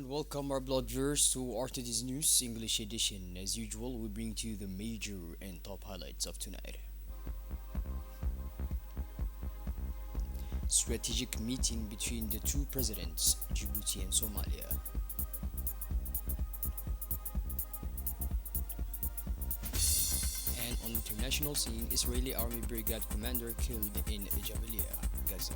and welcome our blood viewers to RTD's News English edition. As usual, we bring to you the major and top highlights of tonight. Strategic meeting between the two presidents, Djibouti and Somalia. And on international scene, Israeli army brigade commander killed in Jabalia, Gaza.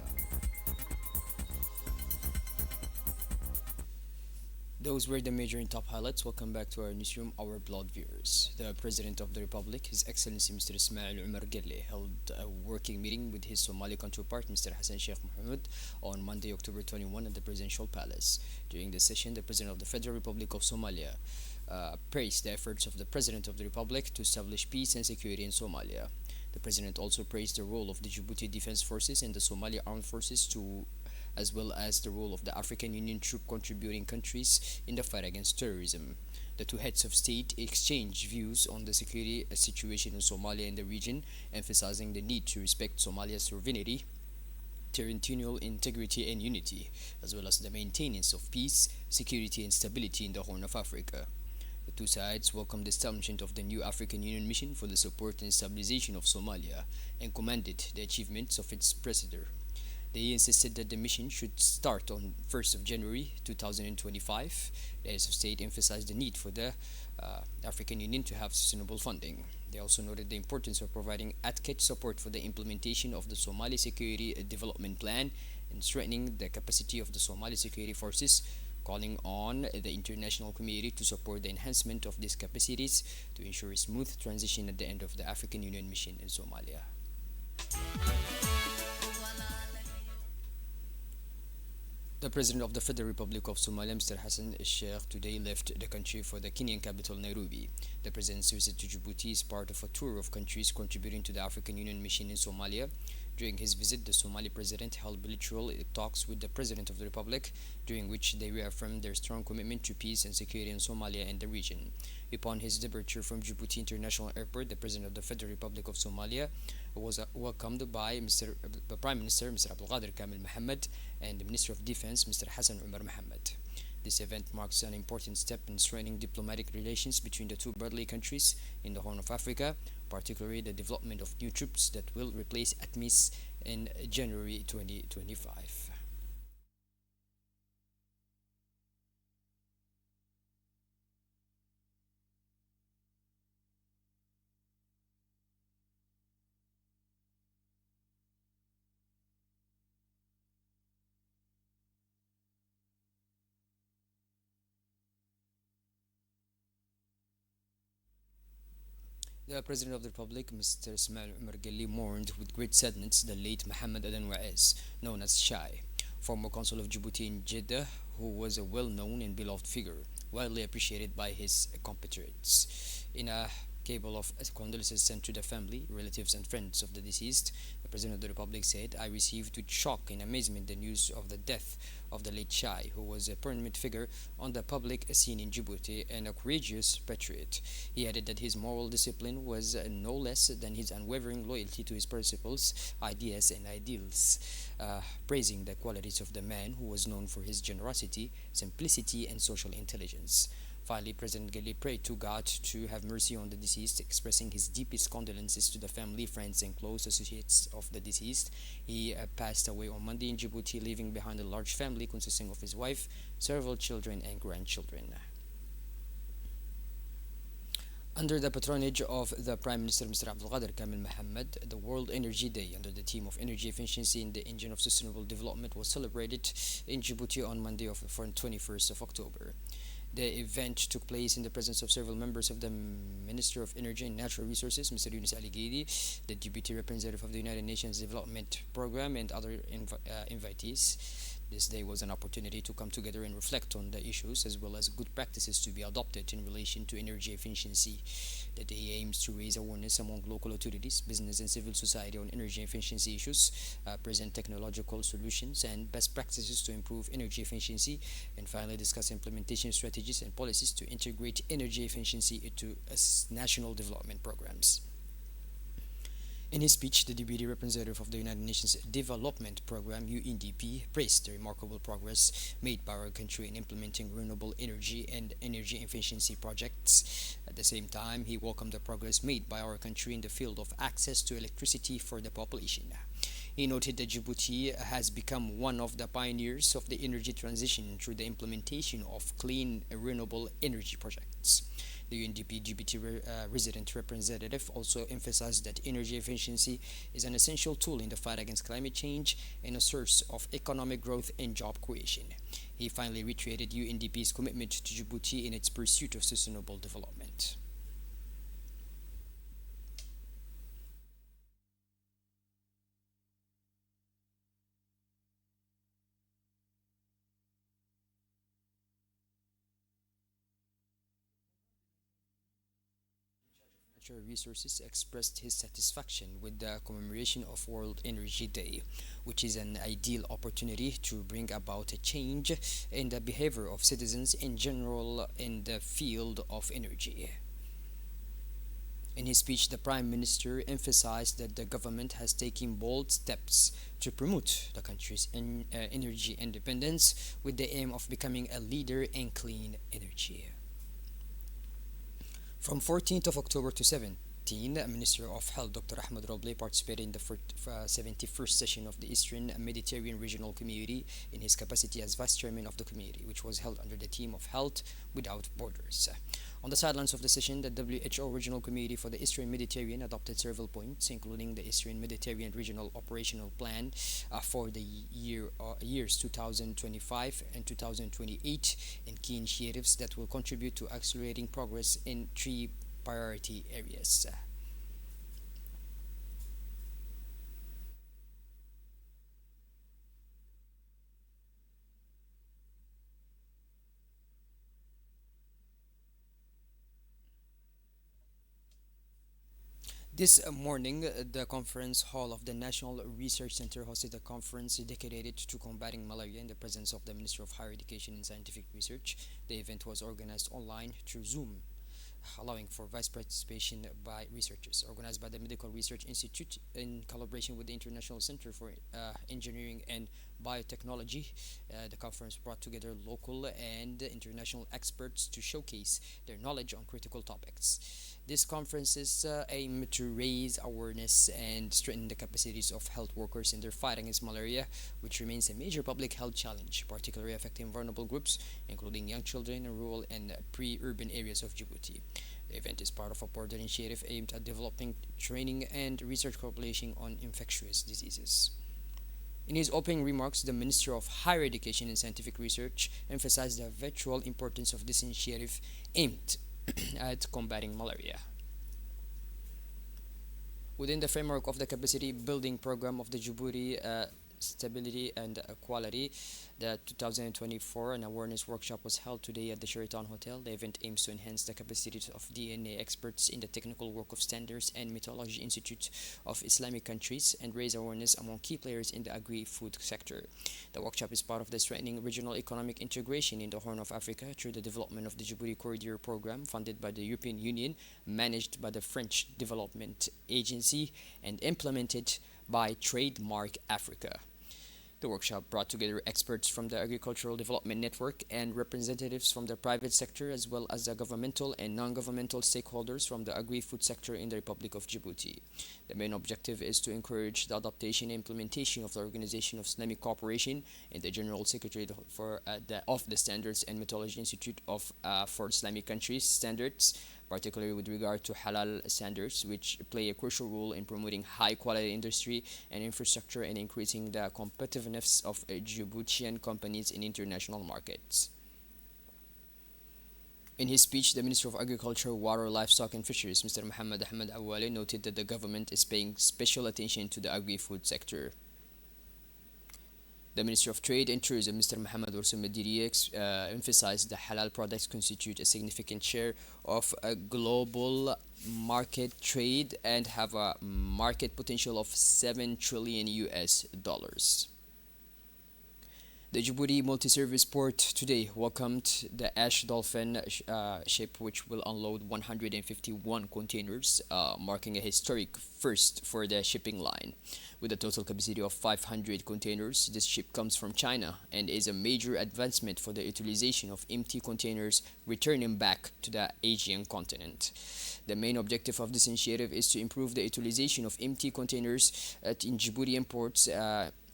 Those were the major and top highlights. Welcome back to our newsroom, our blood viewers. The President of the Republic, His Excellency Mr. Ismail Umar Gelle, held a working meeting with his Somali counterpart, Mr. Hassan Sheikh Mohamud, on Monday, October 21 at the Presidential Palace. During the session, the President of the Federal Republic of Somalia praised the efforts of the President of the Republic to establish peace and security in Somalia. The President also praised the role of the Djibouti Defense Forces and the Somali Armed Forces to as well as the role of the African Union troop contributing countries in the fight against terrorism. The two heads of state exchanged views on the security situation in Somalia and the region, emphasizing the need to respect Somalia's sovereignty, territorial integrity, and unity, as well as the maintenance of peace, security, and stability in the Horn of Africa. The two sides welcomed the establishment of the new African Union mission for the support and stabilization of Somalia and commended the achievements of its president. They insisted that the mission should start on 1st of January 2025. The heads of state emphasized the need for the African Union to have sustainable funding. They also noted the importance of providing adequate support for the implementation of the Somali Security Development Plan and strengthening the capacity of the Somali security forces, calling on the international community to support the enhancement of these capacities to ensure a smooth transition at the end of the African Union mission in Somalia. The President of the Federal Republic of Somalia, Mr. Hassan Sheikh, today left the country for the Kenyan capital, Nairobi. The President's visit to Djibouti is part of a tour of countries contributing to the African Union mission in Somalia. During his visit, the Somali President held bilateral talks with the President of the Republic, during which they reaffirmed their strong commitment to peace and security in Somalia and the region. Upon his departure from Djibouti International Airport, the President of the Federal Republic of Somalia was welcomed by the Prime Minister, Mr. Abdulqadir Kamil Mohammed, and the Minister of Defense, Mr. Hassan Umar Mohammed. This event marks an important step in strengthening diplomatic relations between the two brotherly countries in the Horn of Africa, particularly the development of new troops that will replace ATMIS in January 2025. The President of the Republic, Mr. Ismail Umar Geli, mourned with great sadness the late Mohammed Adan Wa'ez, known as Shai, former consul of Djibouti in Jeddah, who was a well-known and beloved figure, widely appreciated by his compatriots. In a cable of condolences sent to the family, relatives, and friends of the deceased, the President of the Republic said, I received with shock and amazement the news of the death of the late Shai, who was a prominent figure on the public scene in Djibouti and a courageous patriot. He added that his moral discipline was no less than his unwavering loyalty to his principles, ideas, and ideals, praising the qualities of the man who was known for his generosity, simplicity, and social intelligence. Finally, President Geli prayed to God to have mercy on the deceased, expressing his deepest condolences to the family, friends, and close associates of the deceased. He passed away on Monday in Djibouti, leaving behind a large family consisting of his wife, several children, and grandchildren. Under the patronage of the Prime Minister Mr. Abdulqadir Kamil Mohammed, the World Energy Day under the theme of energy efficiency in the engine of sustainable development was celebrated in Djibouti on Monday of 21st of October. The event took place in the presence of several members of the Minister of Energy and Natural Resources, Mr. Yunus Ali Gidi, the Deputy Representative of the United Nations Development Program, and other invitees. This day was an opportunity to come together and reflect on the issues as well as good practices to be adopted in relation to energy efficiency. The day aims to raise awareness among local authorities, business, and civil society on energy efficiency issues, present technological solutions and best practices to improve energy efficiency, and finally discuss implementation strategies and policies to integrate energy efficiency into national development programs. In his speech, the deputy representative of the United Nations Development Programme (UNDP) praised the remarkable progress made by our country in implementing renewable energy and energy efficiency projects. At the same time, he welcomed the progress made by our country in the field of access to electricity for the population. He noted that Djibouti has become one of the pioneers of the energy transition through the implementation of clean renewable energy projects. The UNDP Djibouti resident representative also emphasized that energy efficiency is an essential tool in the fight against climate change and a source of economic growth and job creation. He finally reiterated UNDP's commitment to Djibouti in its pursuit of sustainable development. Natural Resources expressed his satisfaction with the commemoration of World Energy Day, which is an ideal opportunity to bring about a change in the behavior of citizens in general in the field of energy. In his speech, the Prime Minister emphasized that the government has taken bold steps to promote the country's energy independence with the aim of becoming a leader in clean energy. From 14th of October to 17, Minister of Health Dr. Ahmed Roble participated in the 71st session of the Eastern Mediterranean Regional Committee in his capacity as Vice Chairman of the committee, which was held under the theme of Health Without Borders. On the sidelines of the session, the WHO Regional Committee for the Eastern Mediterranean adopted several points, including the Eastern Mediterranean Regional Operational Plan for the years 2025 and 2028, and key initiatives that will contribute to accelerating progress in three priority areas. This morning, the conference hall of the National Research Center hosted a conference dedicated to combating malaria in the presence of the Minister of Higher Education and Scientific Research. The event was organized online through Zoom, allowing for vast participation by researchers. Organized by the Medical Research Institute in collaboration with the International Center for Engineering and Biotechnology, the conference brought together local and international experts to showcase their knowledge on critical topics. These conferences aim to raise awareness and strengthen the capacities of health workers in their fight against malaria, which remains a major public health challenge, particularly affecting vulnerable groups, including young children in rural and pre-urban areas of Djibouti. The event is part of a broader initiative aimed at developing training and research collaboration on infectious diseases. In his opening remarks, the Minister of Higher Education and Scientific Research emphasized the vital importance of this initiative aimed at combating malaria. Within the framework of the capacity building program of the Djibouti Stability and Quality, the 2024 an awareness workshop was held today at the Sheraton Hotel. The event aims to enhance the capacities of DNA experts in the technical work of Standards and Methodology Institute of Islamic countries and raise awareness among key players in the agri-food sector. The workshop is part of the strengthening regional economic integration in the Horn of Africa through the development of the Djibouti Corridor program funded by the European Union, managed by the French Development Agency, and implemented by Trademark Africa. The workshop brought together experts from the Agricultural Development Network and representatives from the private sector, as well as the governmental and non-governmental stakeholders from the agri-food sector in the Republic of Djibouti. The main objective is to encourage the adaptation and implementation of the Organization of Islamic Cooperation and the General Secretary of the Standards and Methodology Institute for Islamic countries standards, particularly with regard to halal standards, which play a crucial role in promoting high quality industry and infrastructure and increasing the competitiveness of Djiboutian companies in international markets. In his speech, the Minister of Agriculture, Water, Livestock and Fisheries, Mr. Mohammed Ahmed Awale, noted that the government is paying special attention to the agri-food sector. The Minister of Trade and Tourism, Mr. Mohammed Warsim Mediri, emphasized that halal products constitute a significant share of a global market trade and have a market potential of 7 trillion US dollars. The Djibouti multi-service port today welcomed the Ash Dolphin ship, which will unload 151 containers, marking a historic first for the shipping line. With a total capacity of 500 containers, this ship comes from China and is a major advancement for the utilization of empty containers returning back to the Asian continent. The main objective of this initiative is to improve the utilization of empty containers in Djiboutian ports,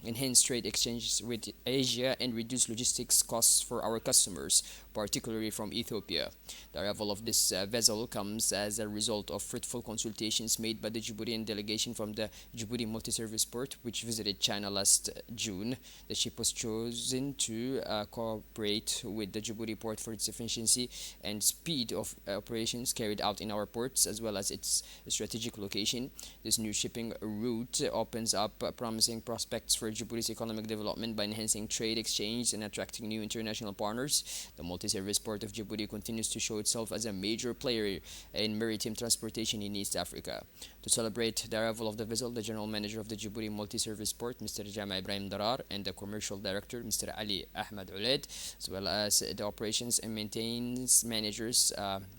enhance trade exchanges with Asia, and reduce logistics costs for our customers, particularly from Ethiopia. The arrival of this vessel comes as a result of fruitful consultations made by the Djiboutian delegation from the Djibouti multi-service port, which visited China last June. The ship was chosen to cooperate with the Djibouti port for its efficiency and speed of operations carried out in our ports, as well as its strategic location. This new shipping route opens up promising prospects for Djibouti's economic development by enhancing trade exchange and attracting new international partners. The multi-service port of Djibouti continues to show itself as a major player in maritime transportation in East Africa. To celebrate the arrival of the vessel, the general manager of the Djibouti multi-service port, Mr. Jama Ibrahim Darar, and the commercial director, Mr. Ali Ahmed Ouled, as well as the operations and maintenance managers,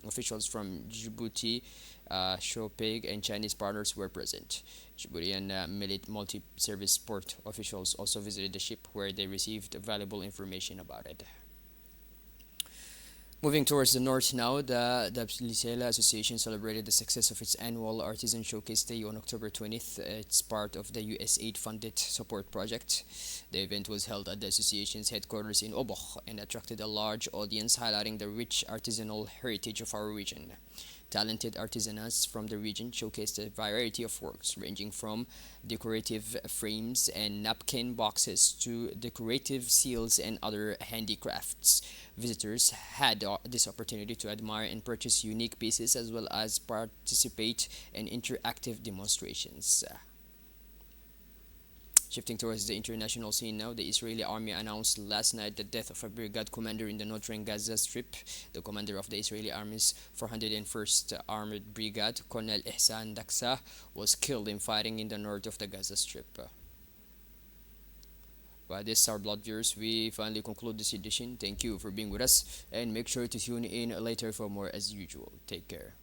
officials from Djibouti, Shopig, and Chinese partners were present. Djiboutian multi-service port officials also visited the ship, where they received valuable information about it. Moving towards the north now, the Lisela Association celebrated the success of its annual Artisan Showcase Day on October 20th. It's part of the USAID funded support project. The event was held at the association's headquarters in Oboch and attracted a large audience, highlighting the rich artisanal heritage of our region. Talented artisans from the region showcased a variety of works ranging from decorative frames and napkin boxes to decorative seals and other handicrafts. Visitors had this opportunity to admire and purchase unique pieces, as well as participate in interactive demonstrations. Shifting towards the international scene now, the Israeli army announced last night the death of a brigade commander in the northern Gaza Strip. The commander of the Israeli Army's 401st Armored Brigade, Colonel Ihsan Daksa, was killed in fighting in the north of the Gaza Strip. By this, our blood viewers, we finally conclude this edition. Thank you for being with us, and make sure to tune in later for more as usual. Take care.